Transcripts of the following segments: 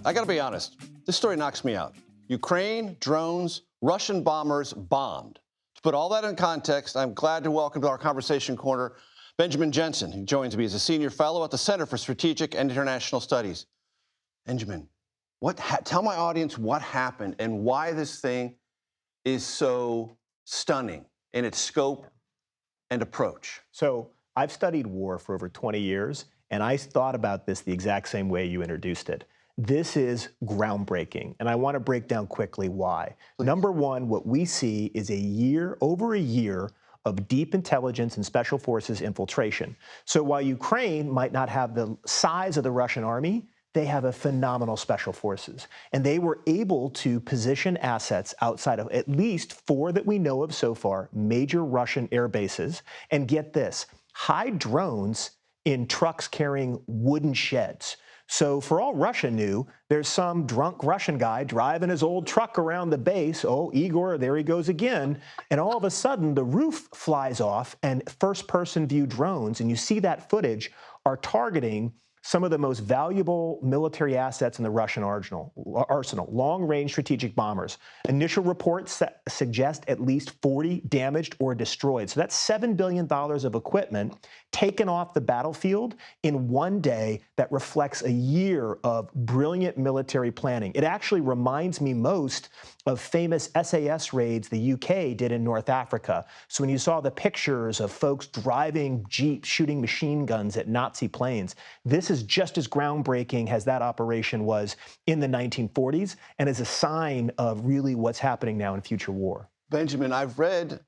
I gotta be honest, this story knocks me out. Ukraine, drones, Russian bombers bombed. To put all that in context, I'm glad to welcome to our conversation corner Benjamin Jensen, who joins me as a senior fellow at the Center for Strategic and International Studies. Benjamin, tell my audience what happened and why this thing is so stunning in its scope and approach. So I've studied war for over 20 years, and I thought about this the exact same way you introduced it. This is groundbreaking, and I want to break down quickly why. Please. Number one, what we see is over a year of deep intelligence and special forces infiltration. So while Ukraine might not have the size of the Russian army, they have a phenomenal special forces. And they were able to position assets outside of at least 4 that we know of so far, major Russian air bases, and get this, hide drones in trucks carrying wooden sheds. So for all Russia knew, there's some drunk Russian guy driving his old truck around the base. Oh, Igor, there he goes again. And all of a sudden, the roof flies off and first-person view drones, and you see that footage, are targeting some of the most valuable military assets in the Russian arsenal, long-range strategic bombers. Initial reports suggest at least 40 damaged or destroyed. So that's $7 billion of equipment taken off the battlefield in one day. That reflects a year of brilliant military planning. It actually reminds me most of famous SAS raids the UK did in North Africa. So when you saw the pictures of folks driving jeeps, shooting machine guns at Nazi planes, this is just as groundbreaking as that operation was in the 1940s and is a sign of really what's happening now in future war. Benjamin, I've read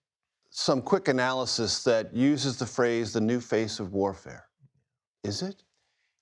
some quick analysis that uses the phrase the new face of warfare. Is it?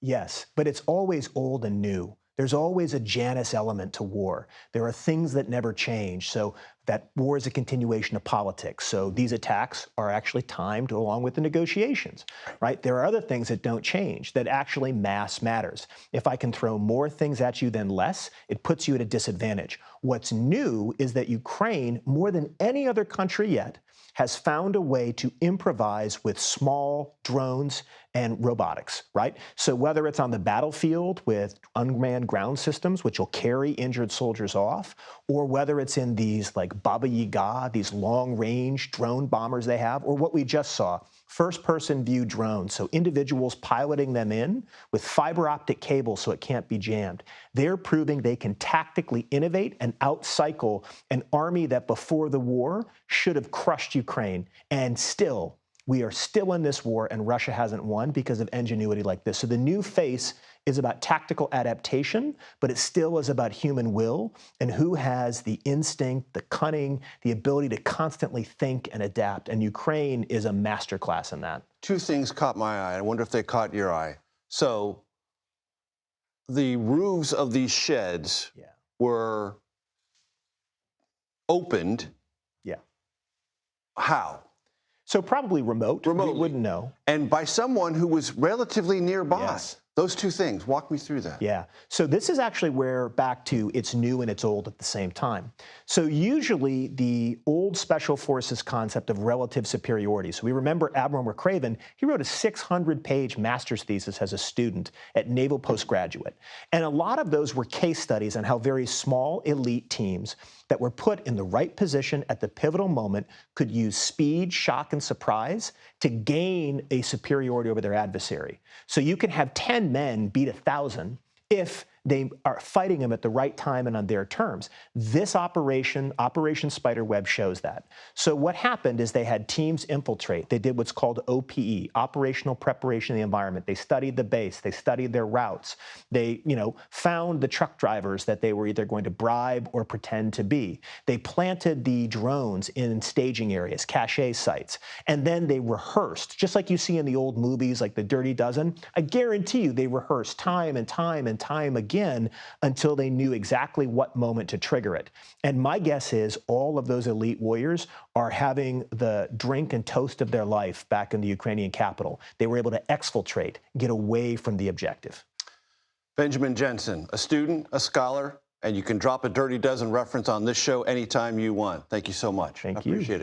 Yes, but it's always old and new. There's always a Janus element to war. There are things that never change. So that war is a continuation of politics. So these attacks are actually timed along with the negotiations, right? There are other things that don't change, that actually mass matters. If I can throw more things at you than less, it puts you at a disadvantage. What's new is that Ukraine, more than any other country yet, has found a way to improvise with small drones and robotics, right? So whether it's on the battlefield with unmanned ground systems, which will carry injured soldiers off, or whether it's in these like Baba Yaga, these long-range drone bombers they have, or what we just saw, first-person view drones, so individuals piloting them in with fiber optic cables so it can't be jammed. They're proving they can tactically innovate and outcycle an army that before the war should have crushed Ukraine. And still, we are still in this war, and Russia hasn't won because of ingenuity like this. So the new face is about tactical adaptation, but it still is about human will and who has the instinct, the cunning, the ability to constantly think and adapt. And Ukraine is a masterclass in that. 2 things caught my eye. I wonder if they caught your eye. So the roofs of these sheds were opened. Yeah. How? So probably remotely. We wouldn't know. And by someone who was relatively nearby. Yes. Those 2 things, walk me through that. Yeah, so this is actually where back to it's new and it's old at the same time. So usually the old special forces concept of relative superiority. So we remember Admiral McCraven, he wrote a 600-page master's thesis as a student at Naval Postgraduate. And a lot of those were case studies on how very small elite teams that were put in the right position at the pivotal moment could use speed, shock, and surprise to gain a superiority over their adversary. So you can have 10 men beat 1,000 if they are fighting them at the right time and on their terms. This Operation Spiderweb, shows that. So what happened is they had teams infiltrate. They did what's called OPE, Operational Preparation of the Environment. They studied the base. They studied their routes. They, found the truck drivers that they were either going to bribe or pretend to be. They planted the drones in staging areas, cache sites, and then they rehearsed, just like you see in the old movies like The Dirty Dozen. I guarantee you they rehearsed time and time and time again until they knew exactly what moment to trigger it. And my guess is all of those elite warriors are having the drink and toast of their life back in the Ukrainian capital. They were able to exfiltrate, get away from the objective. Benjamin Jensen, a student, a scholar, and you can drop a Dirty Dozen reference on this show anytime you want. Thank you so much. Thank you. I appreciate it.